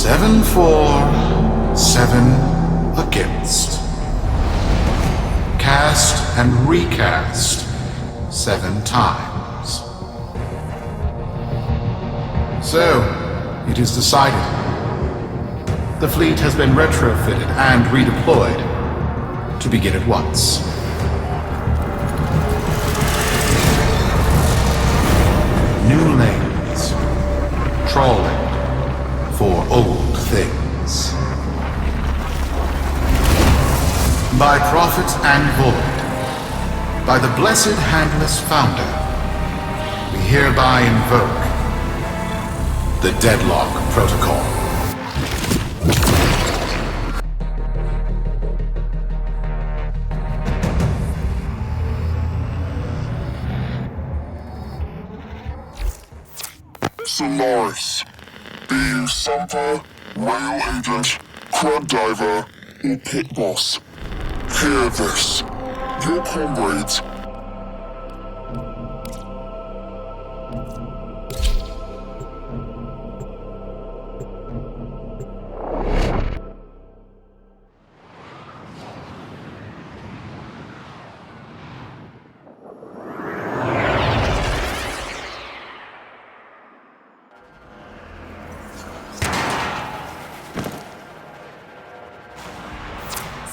7 for, 7 against. Cast and recast 7 times. So, it is decided. The fleet has been retrofitted and redeployed to begin at once. New lanes. Trawling for old things. By prophet and void, by the blessed handless founder, we hereby invoke the Deadlock Protocol. Solaris. Be you Sumper, Whale Agent, Crud Diver, or Pit Boss. Hear this. Your comrades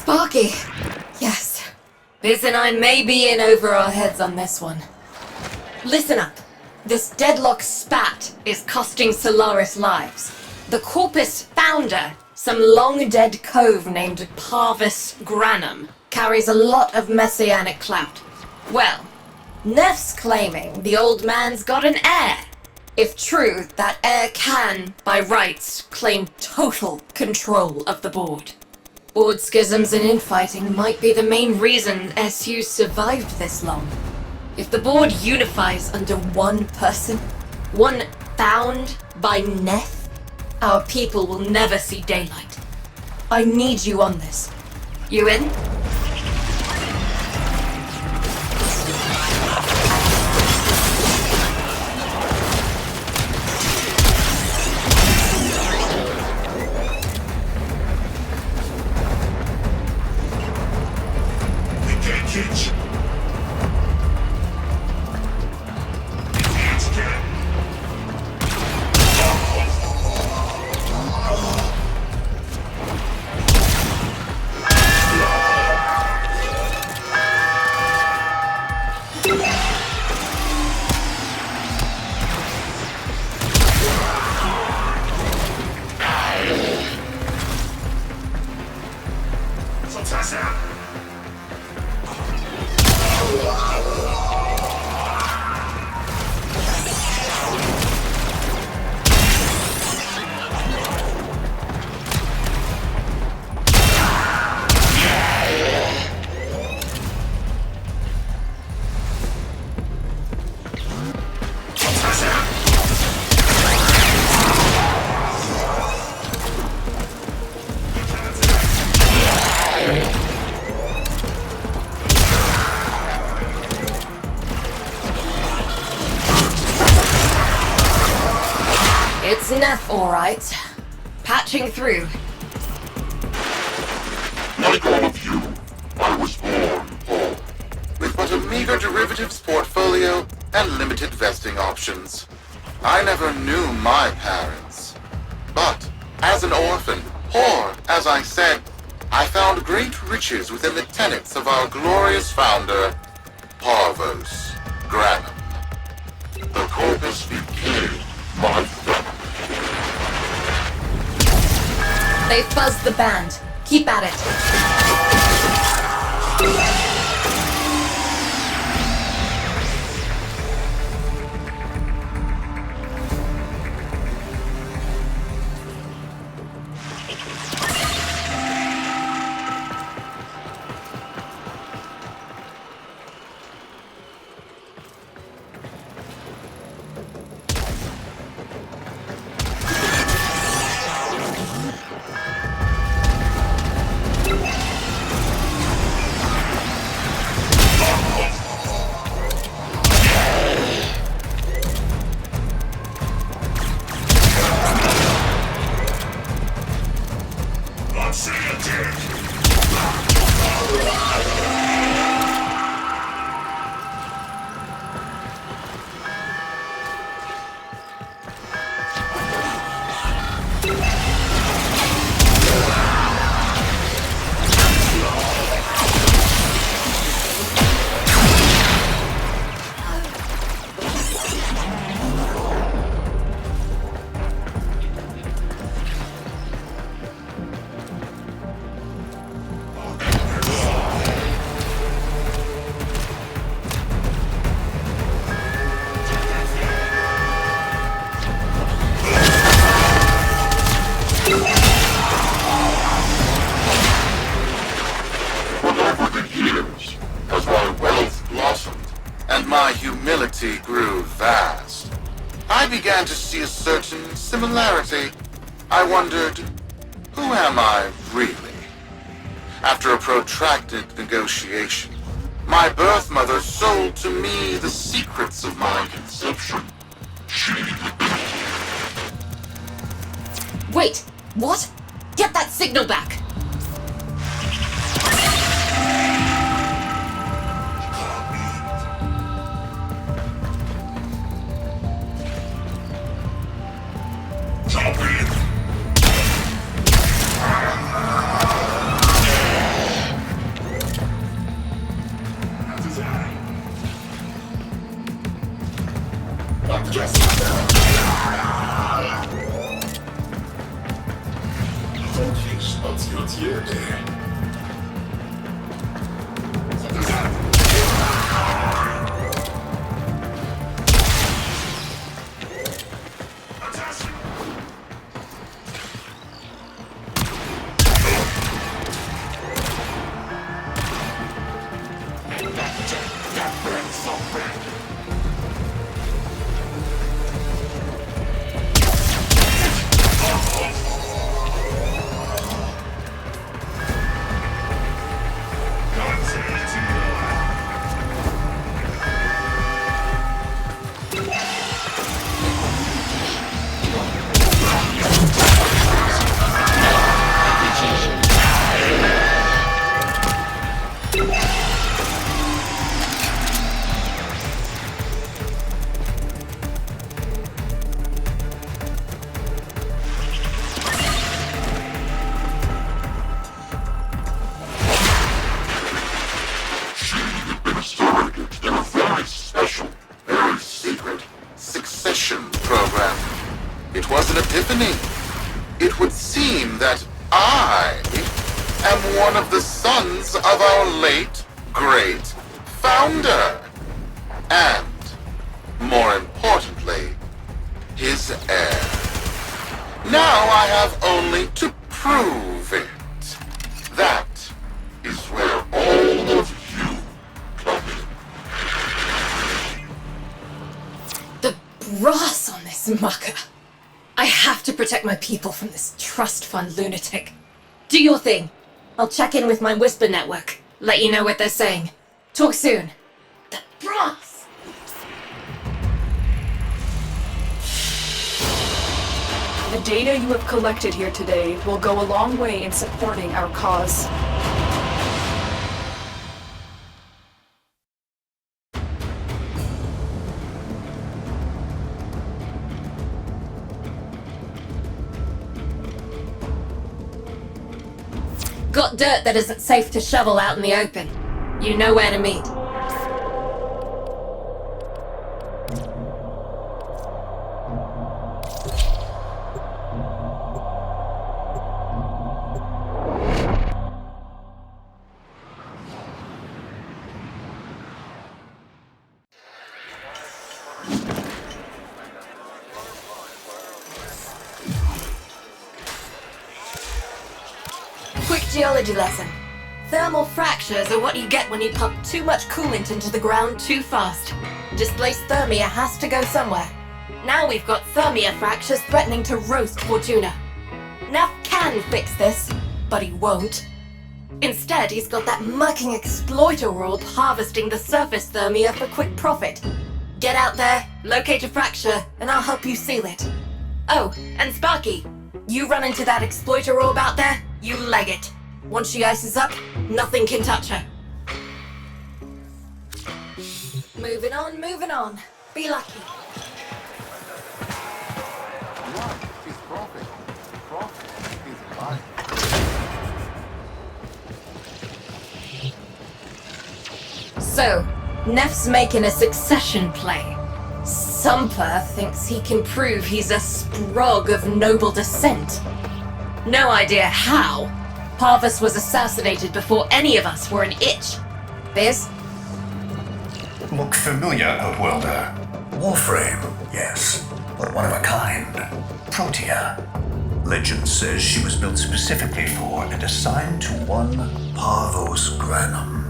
Sparky! Yes. Biz and I may be in over our heads on this one. Listen up. This Deadlock spat is costing Solaris lives. The Corpus founder, some long-dead cove named Parvis Granum, carries a lot of messianic clout. Well, Neff's claiming the old man's got an heir. If true, that heir can, by rights, claim total control of the board. Board schisms and infighting might be the main reason SU survived this long. If the board unifies under one person, one found by Neff, our people will never see daylight. I need you on this. You in? It's Neff, all right. Patching through. like all of you, I was born poor. With but a meager derivatives portfolio and limited vesting options. I never knew my parents. But, as an orphan, poor, as I said, I found great riches within the tenets of our glorious founder, Parvos Granum. The Corpus became my family. They've buzzed the band. Keep at it. My humility grew vast. I began to see a certain similarity. I wondered, who am I really? After a protracted negotiation, my birth mother sold to me the secrets of my conception. Wait, what? Get that signal back! Program. It was an epiphany. It would seem that I am one of the sons of our late, great founder. And, more importantly, his heir. Now I have only to prove it. That is where all of you come in. The brass on this mucker. I have to protect my people from this trust fund lunatic. Do your thing. I'll check in with my whisper network. Let you know what they're saying. Talk soon. The brass! The data you have collected here today will go a long way in supporting our cause. Got dirt that isn't safe to shovel out in the open. You know where to meet. Quick geology lesson. Thermal fractures are what you get when you pump too much coolant into the ground too fast. Displaced thermia has to go somewhere. Now we've got thermia fractures threatening to roast Fortuna. Neff can fix this, but he won't. Instead, he's got that mucking exploiter orb harvesting the surface thermia for quick profit. Get out there, locate a fracture, and I'll help you seal it. Oh, and Sparky, you run into that exploiter orb out there, you leg it. Once she ices up, nothing can touch her. Moving on, moving on. Be lucky. She's profit. Profit is life. So, Neff's making a succession play. Sumper thinks he can prove he's a sprog of noble descent. No idea how. Parvus was assassinated before any of us were an itch. Biz? Look familiar, Outworlder. Warframe, yes, but one of a kind. Protea. Legend says she was built specifically for and assigned to one Parvos Granum.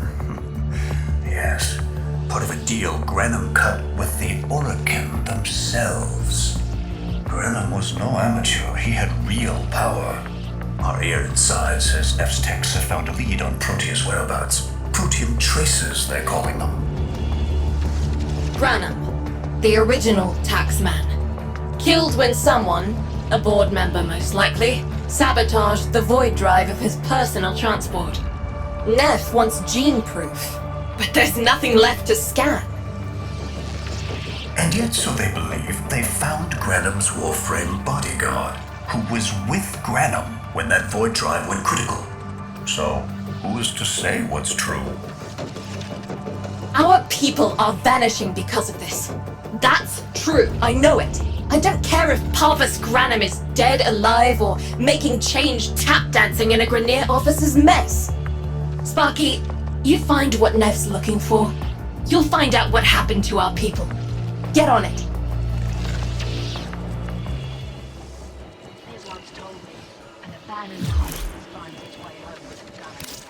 Yes, part of a deal Granum cut with the Orokin themselves. Granum was no amateur, he had real power. Our ear inside says Neff's techs have found a lead on Protea's whereabouts. Protean traces, they're calling them. Granum, the original taxman. Killed when someone, a board member most likely, sabotaged the void drive of his personal transport. Neff wants gene proof, but there's nothing left to scan. And yet, so they believe, they found Granum's Warframe bodyguard, who was with Granum when that void drive went critical. So, who is to say what's true? Our people are vanishing because of this. That's true, I know it. I don't care if Parvus Granum is dead, alive, or making change tap dancing in a Grenier officer's mess. Sparky, you find what Neff's looking for. You'll find out what happened to our people. Get on it. His once told me, an abandoned house finds its way home to the galaxy.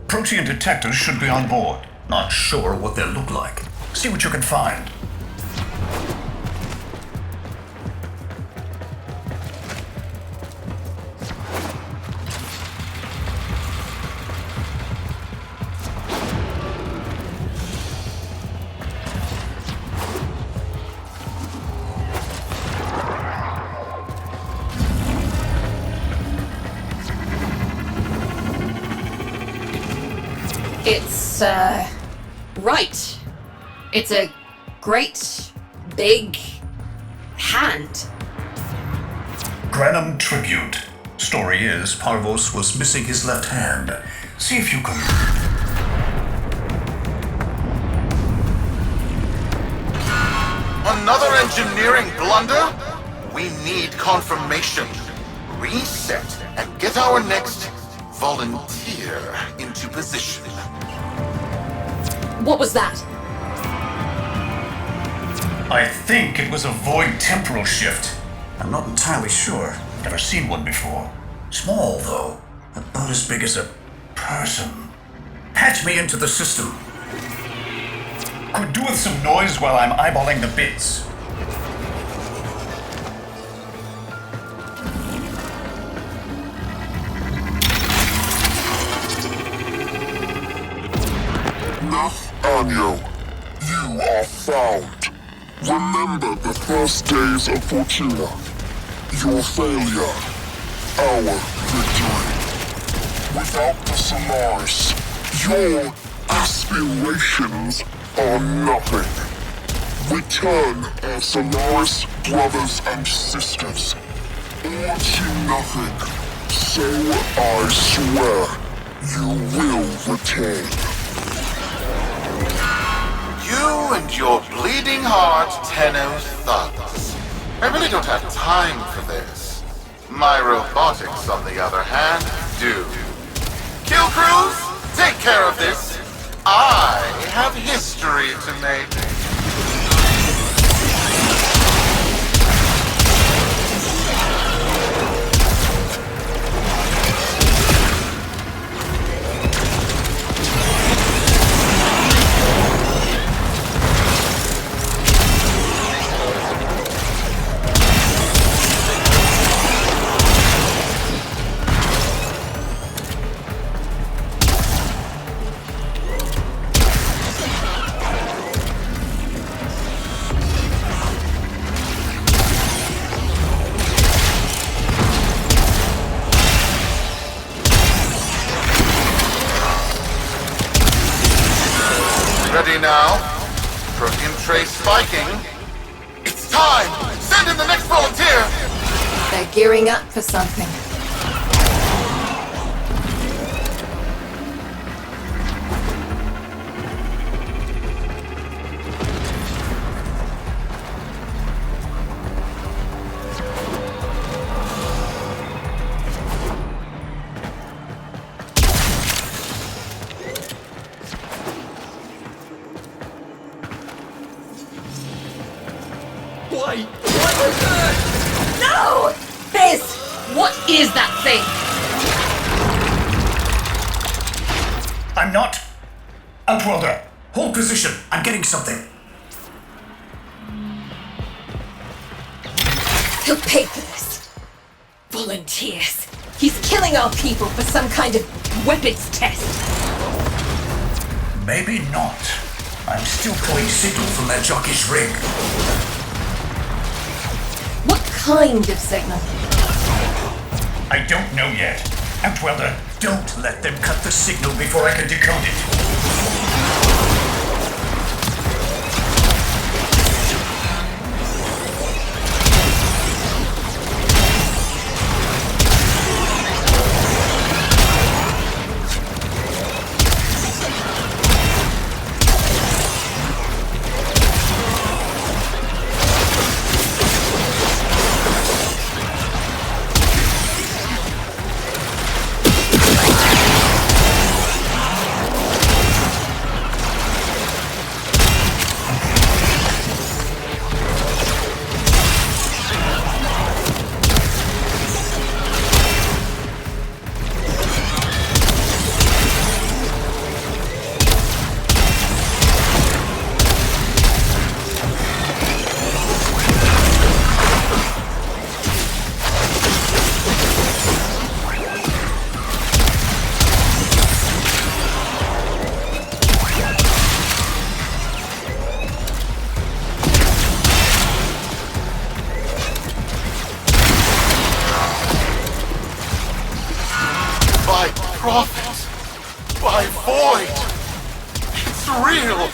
Protean detectors should be on board. Not sure what they'll look like. See what you can find. It's, right. It's a great, big hand. Granum tribute. Story is, Parvos was missing his left hand. See if you can... Another engineering blunder? We need confirmation. Reset and get our next volunteer into position. What was that? I think it was a void temporal shift. I'm not entirely sure. Never seen one before. Small, though. About as big as a person. Patch me into the system. Could do with some noise while I'm eyeballing the bits. Anyo, you are found. Remember the first days of Fortuna. Your failure, our victory. Without the Solaris, your aspirations are nothing. Return our Solaris brothers and sisters, or to nothing. So I swear, you will return. You and your bleeding heart, Tenno thugs. I really don't have time for this. My robotics, on the other hand, do. Kill crews, take care of this. I have history to make. Ready now? Protein trace spiking. It's time! Send in the next volunteer! They're gearing up for something. What was that? No! Fizz! What is that thing? I'm not. Outworlder, hold position. I'm getting something. He'll pay for this. Volunteers. He's killing our people for some kind of weapons test. Maybe not. I'm still pulling signal from that jockey's rig. What kind of signal? I don't know yet. Outworlder, don't let them cut the signal before I can decode it. By prophet! By void! It's real!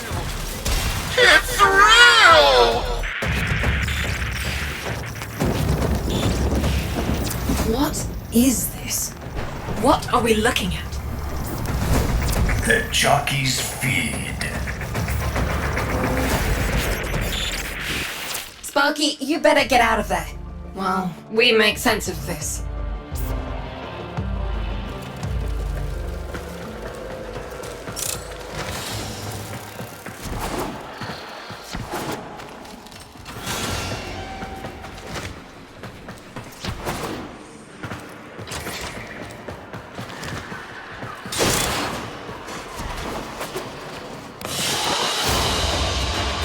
It's real! What is this? What are we looking at? The jockey's feed. Sparky, you better get out of there. Well, we make sense of this.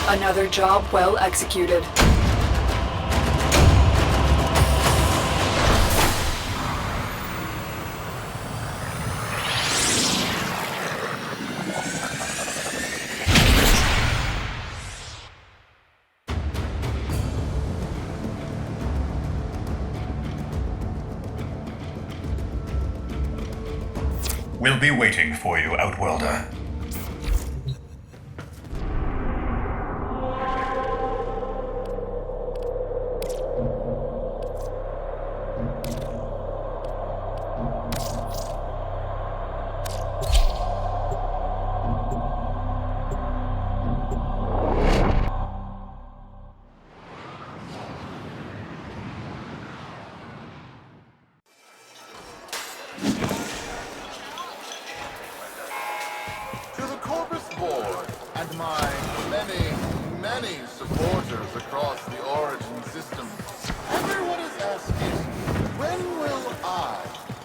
Another job well executed. We'll be waiting for you, Outworlder. many supporters across the Origin system. Everyone is asking, when will I,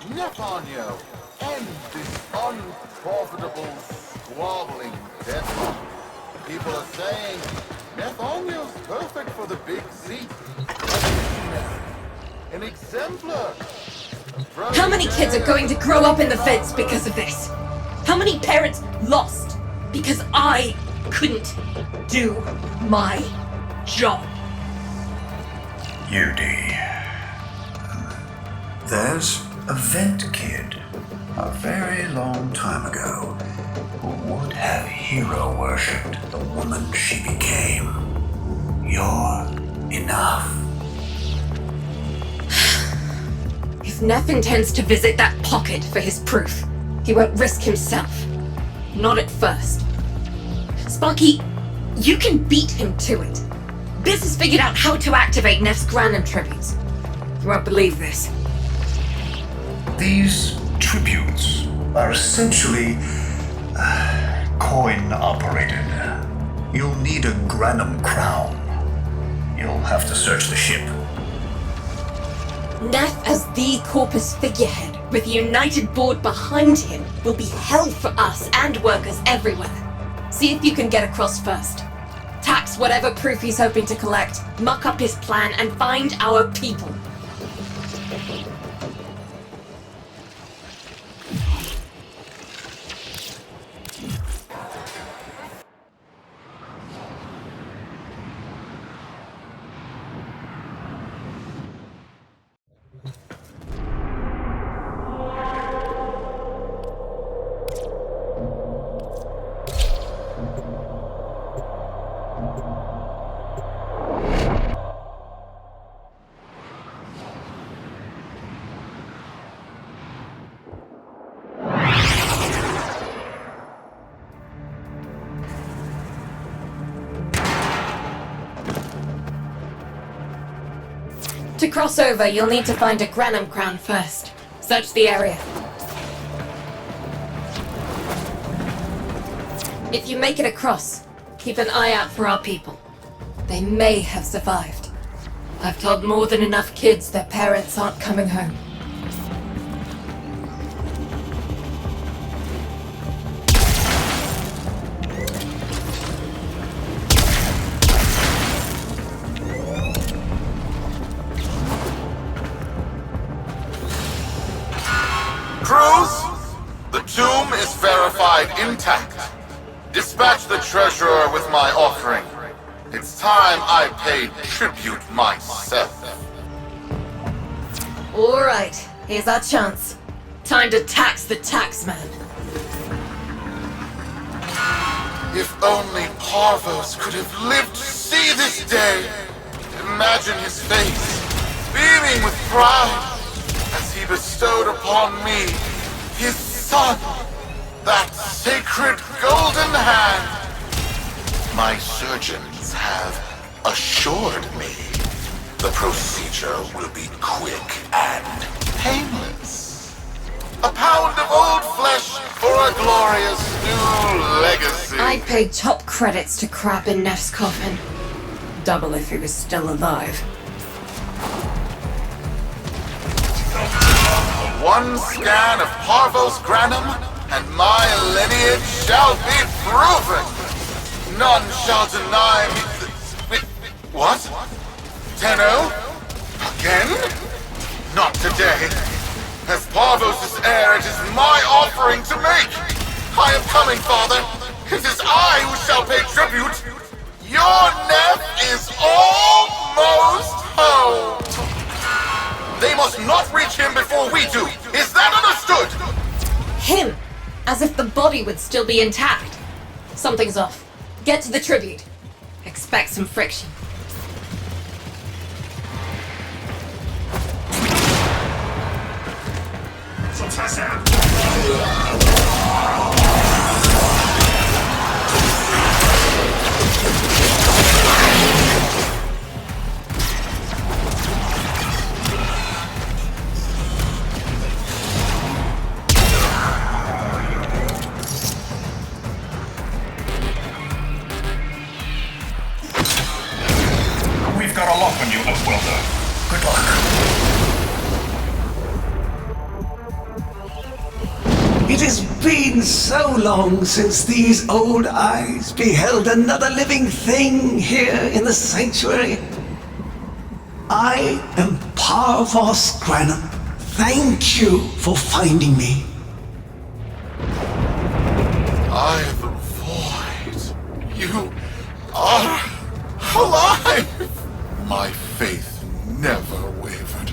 Nefanyo, end this unprofitable, squabbling deadlock? People are saying, Nefanyo's perfect for the big seat. An exemplar. How many kids are going to grow up in the feds because of this? How many parents lost because I couldn't do my job? Yudi. There's a vent kid a very long time ago who would have hero worshipped the woman she became. You're enough. If Neff intends to visit that pocket for his proof, he won't risk himself. Not at first. Sparky, you can beat him to it. Biz has figured out how to activate Neff's Granum tributes. You won't believe this. These tributes are essentially coin-operated. You'll need a Granum crown. You'll have to search the ship. Neff as the Corpus figurehead, with a united board behind him, will be hell for us and workers everywhere. See if you can get across first. Tax whatever proof he's hoping to collect, muck up his plan, and find our people. To cross over, you'll need to find a Granum crown first. Search the area. If you make it across, keep an eye out for our people. They may have survived. I've told more than enough kids their parents aren't coming home. Crews, the tomb is verified intact. Dispatch the treasurer with my offering. It's time I paid tribute myself. Alright, here's our chance. Time to tax the taxman. If only Parvos could have lived to see this day. Imagine his face, beaming with pride, as he bestowed upon me, his son, that sacred golden hand. My surgeons have assured me the procedure will be quick and painless. A pound of old flesh for a glorious new legacy. I paid top credits to crap in Neff's coffin. Double if he was still alive. One scan of Parvos Granum, and my lineage shall be proven. None shall deny me what? Tenno? Again? Not today. As Parvos' heir, it is my offering to make. I am coming, father. It is I who shall pay tribute. Your Neff is almost home. They must not reach him before we do. Is that understood? Him! As if the body would still be intact. Something's off. Get to the tribute. Expect some friction. got a lock on you, Outworlder. Good luck. It has been so long since these old eyes beheld another living thing here in the sanctuary. I am Parvos Granum. Thank you for finding me. I am the void. You are alive! My faith never wavered.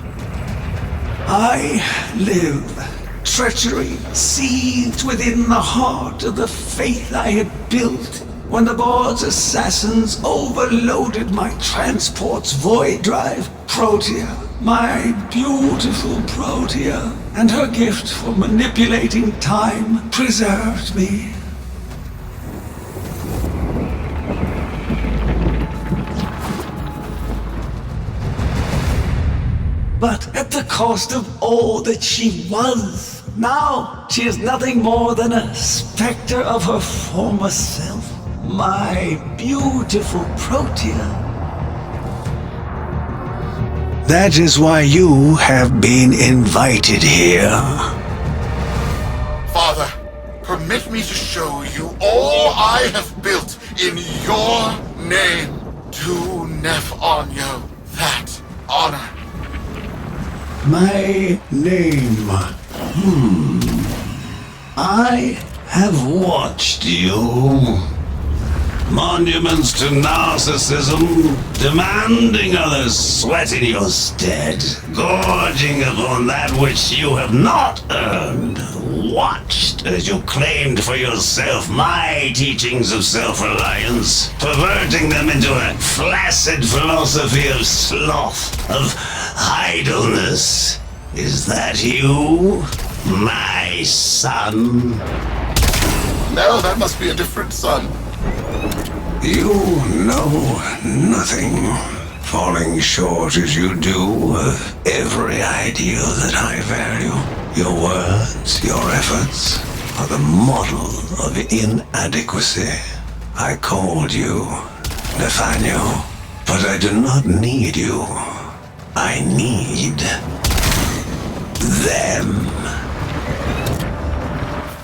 I live. Treachery seethed within the heart of the faith I had built when the board's assassins overloaded my transport's void drive. Protea, my beautiful Protea, and her gift for manipulating time preserved me. But at the cost of all that she was. Now she is nothing more than a specter of her former self. My beautiful Protea. That is why you have been invited here. Father, permit me to show you all I have built in your name. To Nef Anyo that honor. My name. I have watched you. Monuments to narcissism, demanding others sweat in your stead, gorging upon that which you have not earned. Watched as you claimed for yourself my teachings of self-reliance, perverting them into a flaccid philosophy of sloth, of idleness. Is that you, my son? No, that must be a different son. You know nothing, falling short as you do of every ideal that I value. Your words, your efforts, are the model of inadequacy. I called you Nathaniel, but I do not need you. I need them.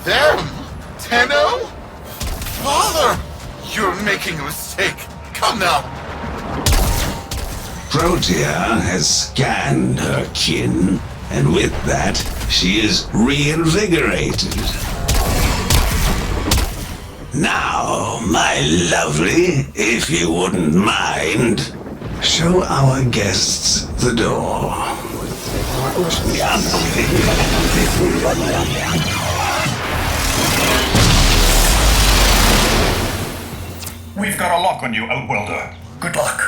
Them? Tenno? Father! You're making a mistake. Come now. Protea has scanned her kin, and with that, she is reinvigorated. Now, my lovely, if you wouldn't mind, show our guests the door. We've got a lock on you, Outworlder. Good luck.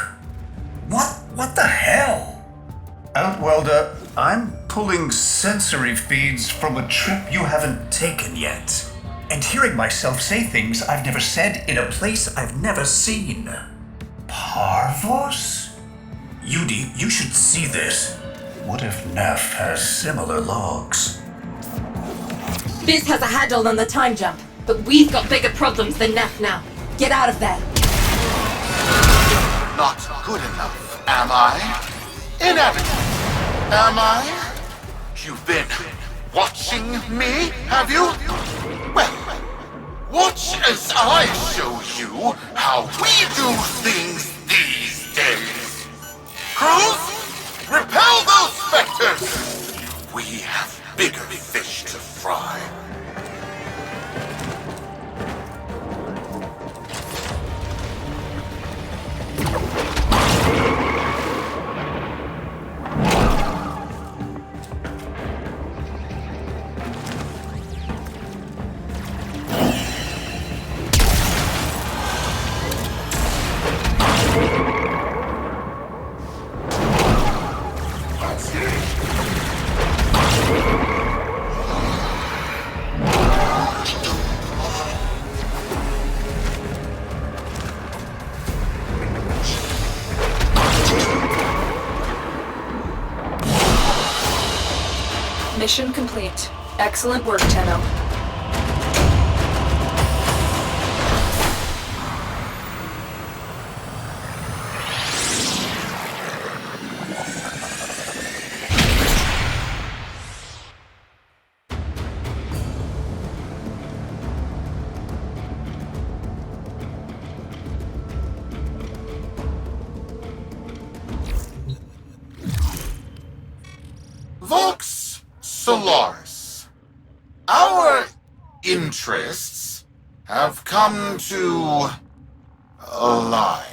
What the hell? Outworlder, I'm pulling sensory feeds from a trip you haven't taken yet. And hearing myself say things I've never said in a place I've never seen. Parvos? Yudi, you should see this. What if Nef has similar logs? Biz has a handle on the time jump, but we've got bigger problems than Neff now. Get out of there. Not good enough, am I? Inadequate, am I? You've been watching me, have you? Well, watch as I show you how we do things these days. Crews, repel those specters! We have bigger fish to fry. Mission complete. Excellent work, Tenno. Vox Solaris. Our interests have come to align.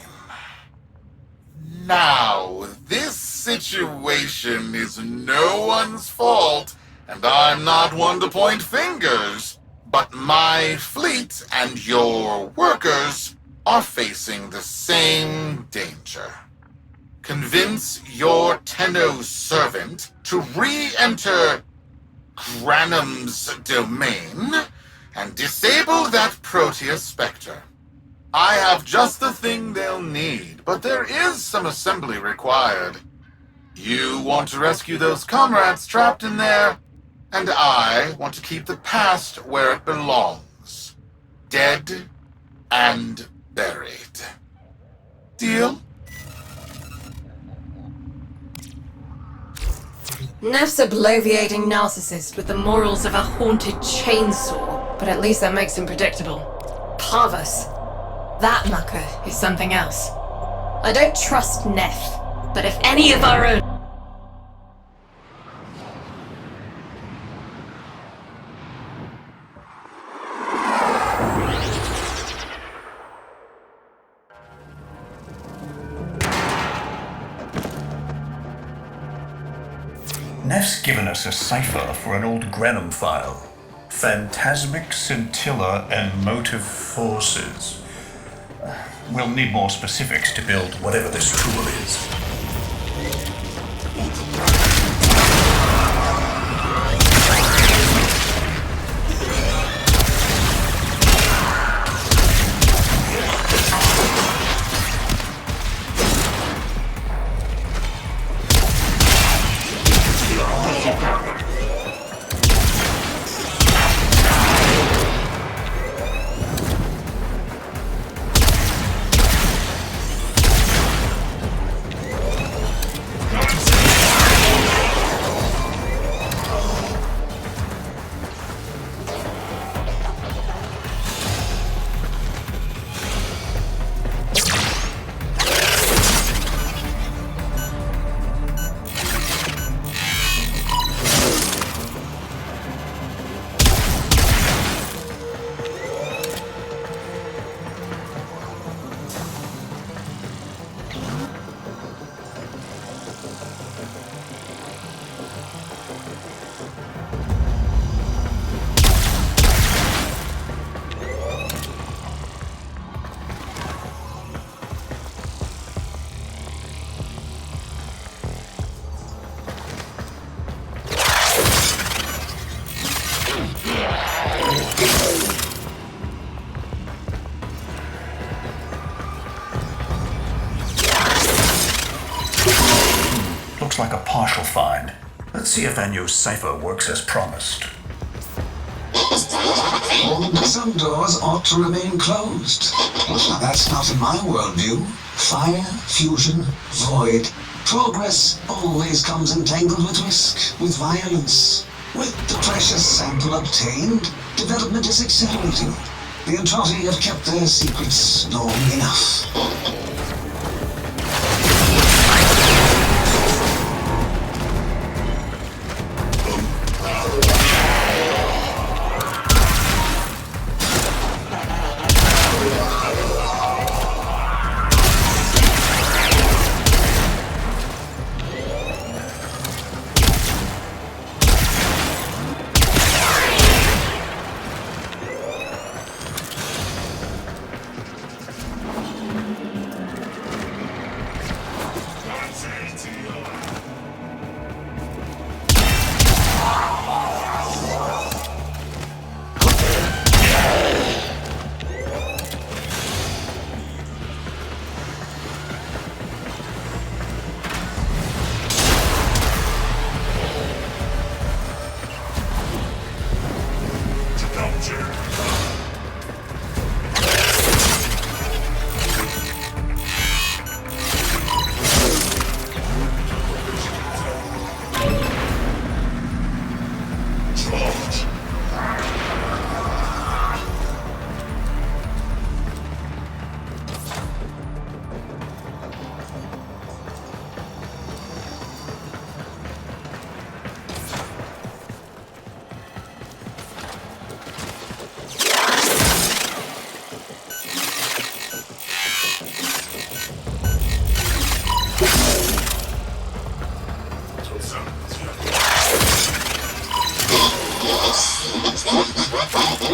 Now, this situation is no one's fault, and I'm not one to point fingers, but my fleet and your workers are facing the same danger. Convince your Tenno servant to re-enter Granum's domain and disable that Proteus Spectre. I have just the thing they'll need, but there is some assembly required. You want to rescue those comrades trapped in there, and I want to keep the past where it belongs. Dead and buried. Deal? Neff's a bloviating narcissist with the morals of a haunted chainsaw, but at least that makes him predictable. Parvus. That mucker is something else. I don't trust Neff, but if any of our own... Neff's given us a cipher for an old Granum file. Phantasmic Scintilla and Motive Forces. We'll need more specifics to build whatever this tool is. Looks like a partial find. Let's see if Anyo's cipher works as promised. Some doors ought to remain closed. Now, that's not in my worldview. Fire, fusion, void. Progress always comes entangled with risk, with violence. With the precious sample obtained, development is accelerating. The Entrati have kept their secrets long enough.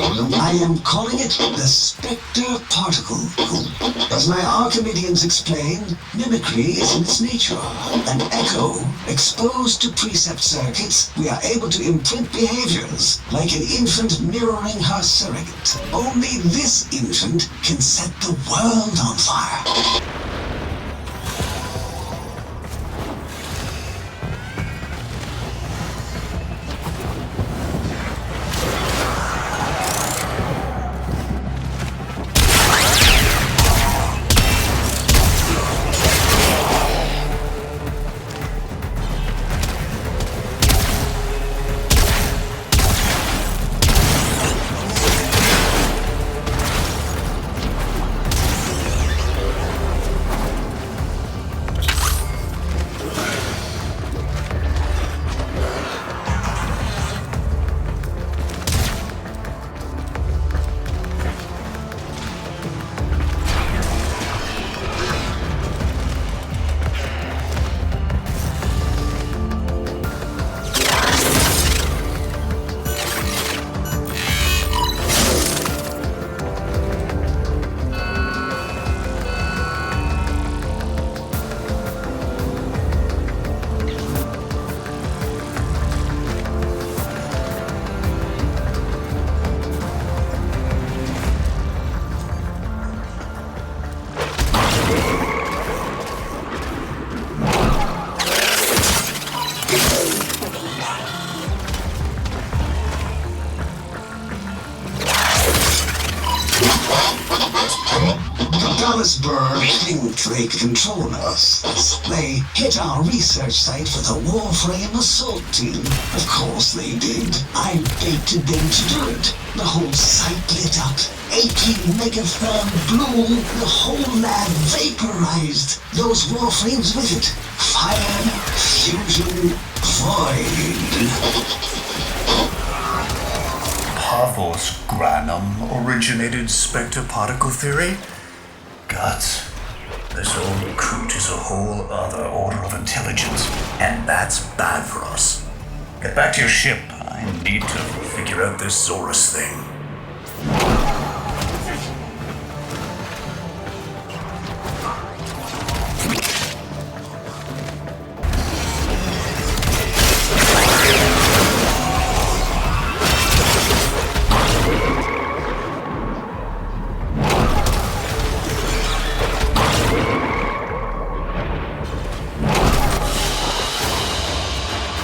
I am calling it the Spectre Particle. As my Archimedeans explained, mimicry is in its nature. An echo, exposed to precept circuits, we are able to imprint behaviors, like an infant mirroring her surrogate. Only this infant can set the world on fire. Think they can control us. They hit our research site for the Warframe assault team. Of course they did. I baited them to do it. The whole site lit up. 18 megatherm bloom. The whole lab vaporized. Those Warframes with it. Fire, fusion, void. Paphos Granum originated Spectre particle theory? Guts. This old recruit is a whole other order of intelligence, and that's bad for us. Get back to your ship. I need to figure out this Zorus thing.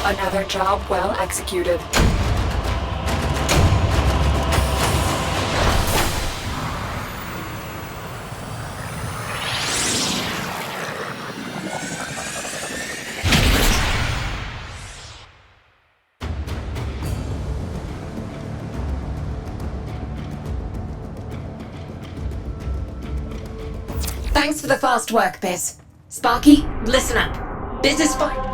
Another job well executed. Thanks for the fast work, Biz. Sparky, listen up. Biz is fine.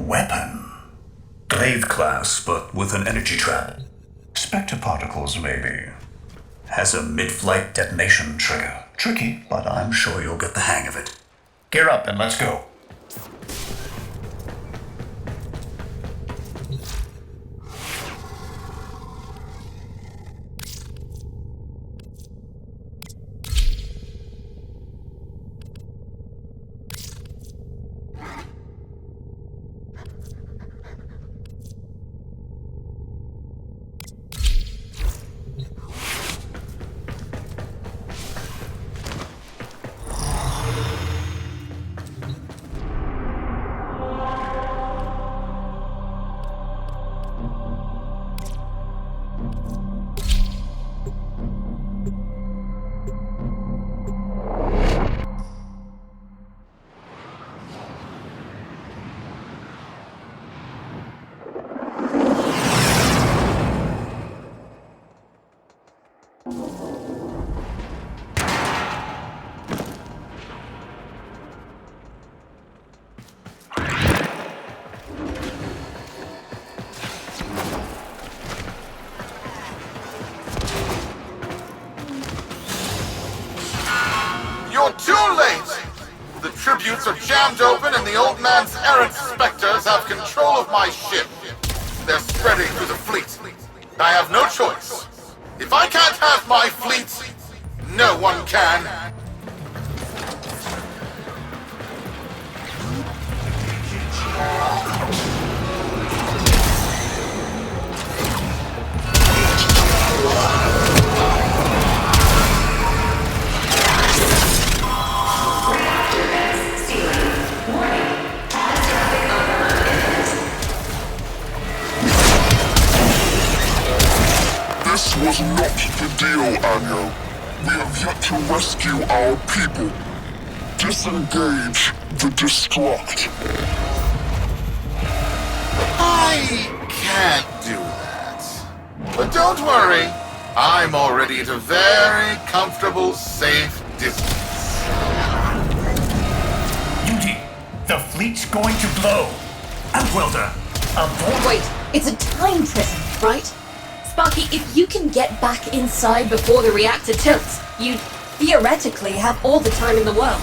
Weapon. Glaive class, but with an energy trap. Spectre particles, maybe. Has a mid-flight detonation trigger. Tricky, but I'm sure you'll get the hang of it. Gear up and let's go. jammed open and the old man's errant specters have control of my ship. They're spreading through the fleet. I have no choice. If I can't have my fleet, no one can. This was not the deal, Anyo. We have yet to rescue our people. Disengage the destruct. I can't do that. But don't worry. I'm already at a very comfortable, safe distance. Duty, the fleet's going to blow. Outwelder, aboard. Wait, it's a time prison, right? Sparky, if you can get back inside before the reactor tilts, you'd theoretically have all the time in the world.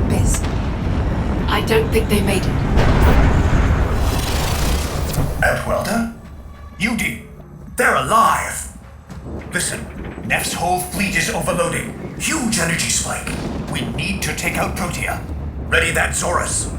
Biz. I don't think they made it. Outwelder? Udi, they're alive! Listen, Neff's whole fleet is overloading. Huge energy spike. We need to take out Protea. Ready that Zorus.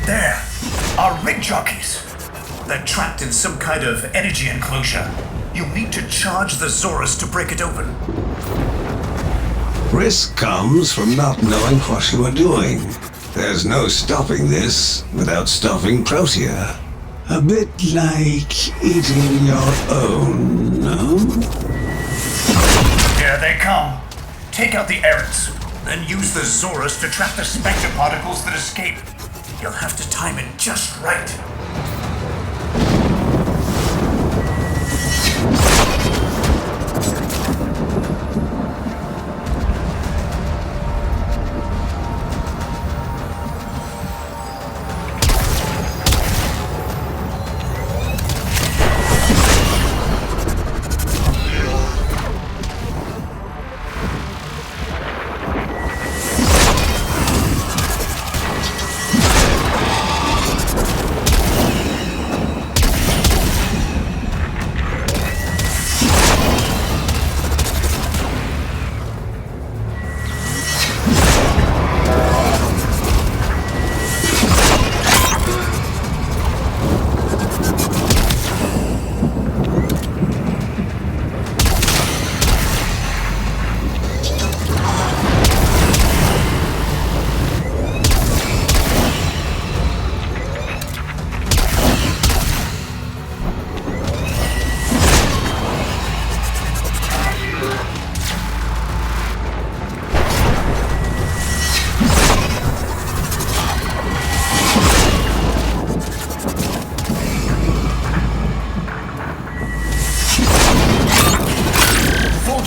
There! Our rig jockeys! They're trapped in some kind of energy enclosure. You'll need to charge the Zorus to break it open. Risk comes from not knowing what you are doing. There's no stopping this without stopping Protea. A bit like eating your own, no? Here they come. Take out the errants, then use the Zorus to trap the spectre particles that escape. You'll have to time it just right.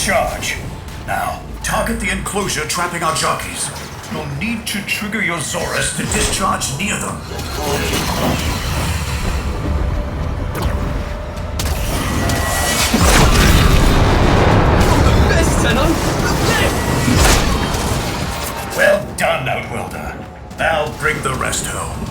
charge. Now, target the enclosure trapping our jockeys. You'll need to trigger your Zorus to discharge near them. Well done, Outworlder. Now bring the rest home.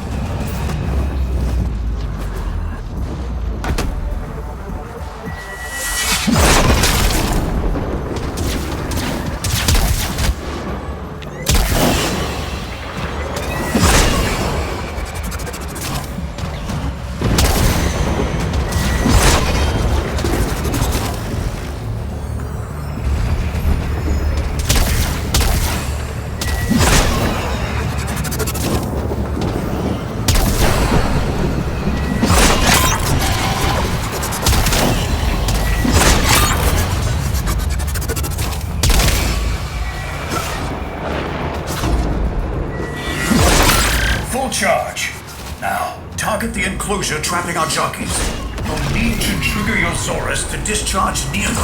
Charge. Now, target the enclosure trapping our jockeys. You'll need to trigger your Zorus to discharge near them.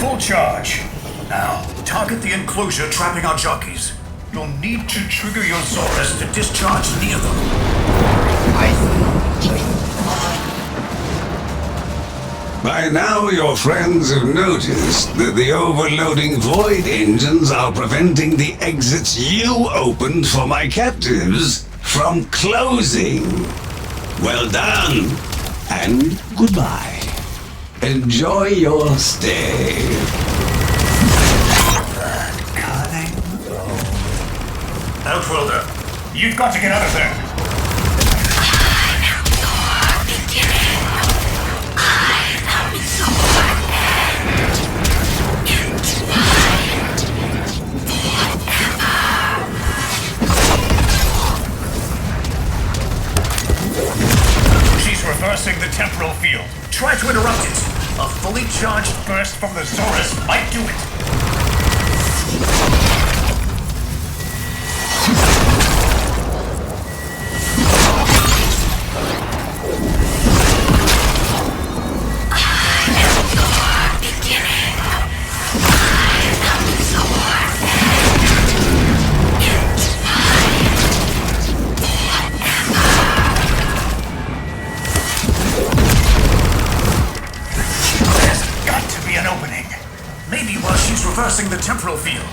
Full charge. Now, target the enclosure trapping our jockeys. You'll need to trigger your Zorus to discharge near them. By now, your friends have noticed that the overloading void engines are preventing the exits you opened for my captives from closing. Well done, and goodbye. Enjoy your stay. Outworlder, you've got to get out of there. She's reversing the temporal field. Try to interrupt it. A fully charged burst from the Zorus might do it. Reversing the temporal field.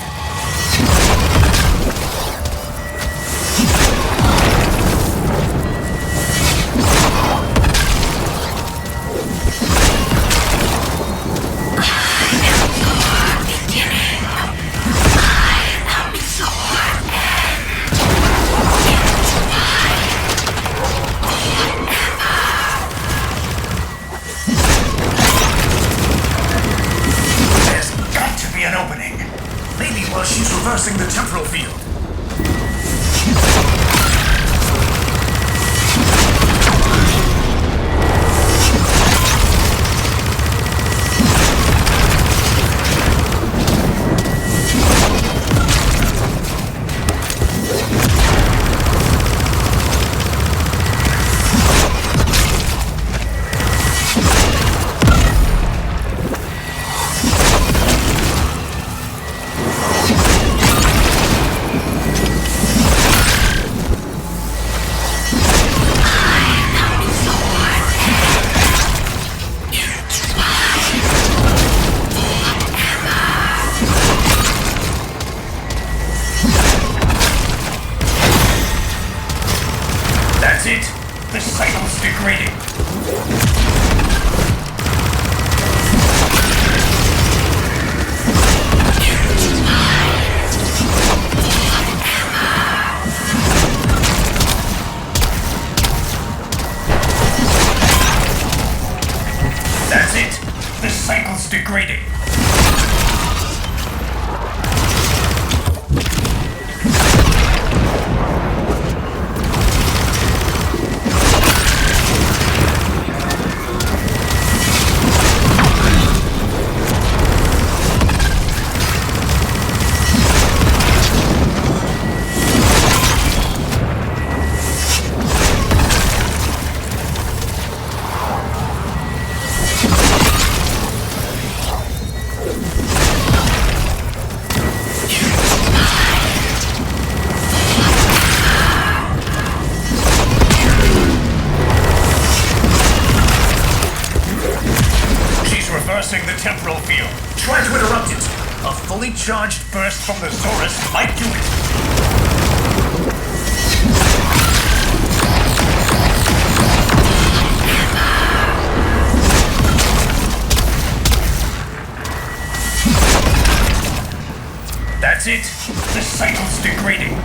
She's reversing the temporal field. fully charged burst from the Zorus might do it. That's it. The cycle's degrading.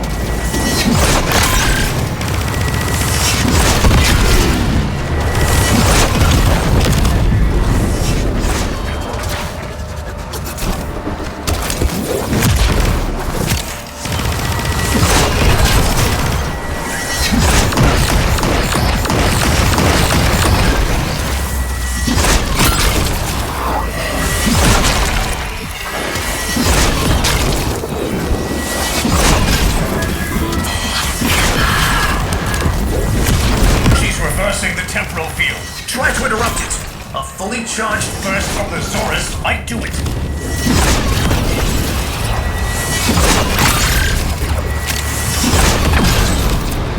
Temporal field. Try to interrupt it. A fully charged burst from the Zorus might do it.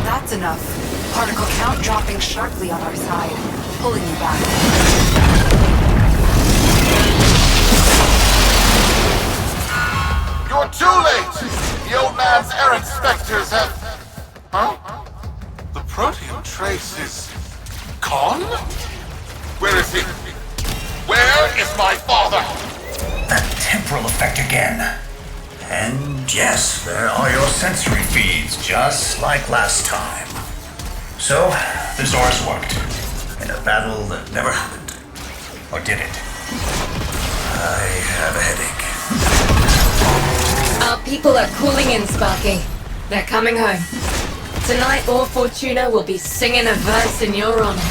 That's enough. Particle count dropping sharply on our side, pulling you back. You're too late! The old man's errant specters have... Huh? The protein trace is... gone? Where is he? Where is my father? That temporal effect again. And yes, there are your sensory feeds, just like last time. So, the Zorus worked. In a battle that never happened. Or did it? I have a headache. Our people are cooling in, Sparky. They're coming home. Tonight, Or Fortuna will be singing a verse in your honor.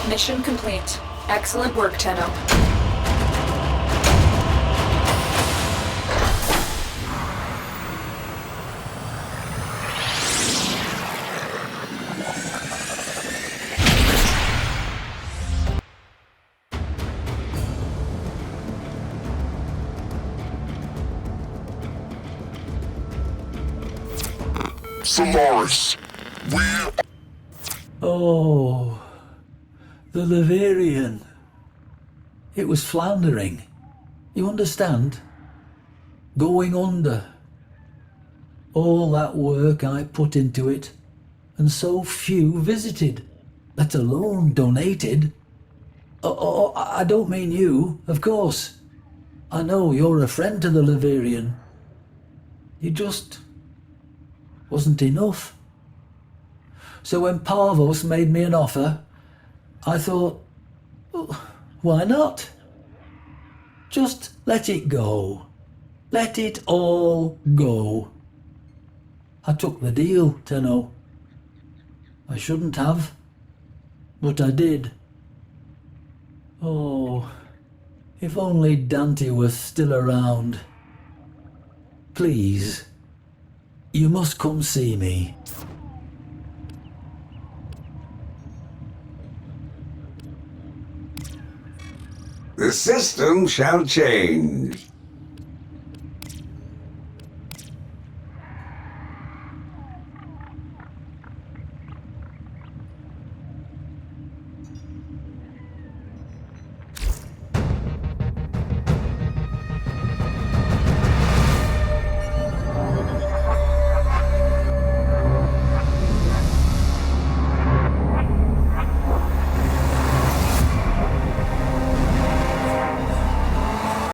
Mission complete. Excellent work, Tenno. Solaris, we... Oh, the Leverian. It was floundering. You understand? Going under. All that work I put into it, and so few visited, let alone donated. Oh, I don't mean you, of course. I know you're a friend to the Leverian. You just wasn't enough. So when Parvos made me an offer, I thought, well, why not? Just let it go. Let it all go. I took the deal, Tenno. I shouldn't have, but I did. Oh, if only Dante was still around. Please, you must come see me. The system shall change.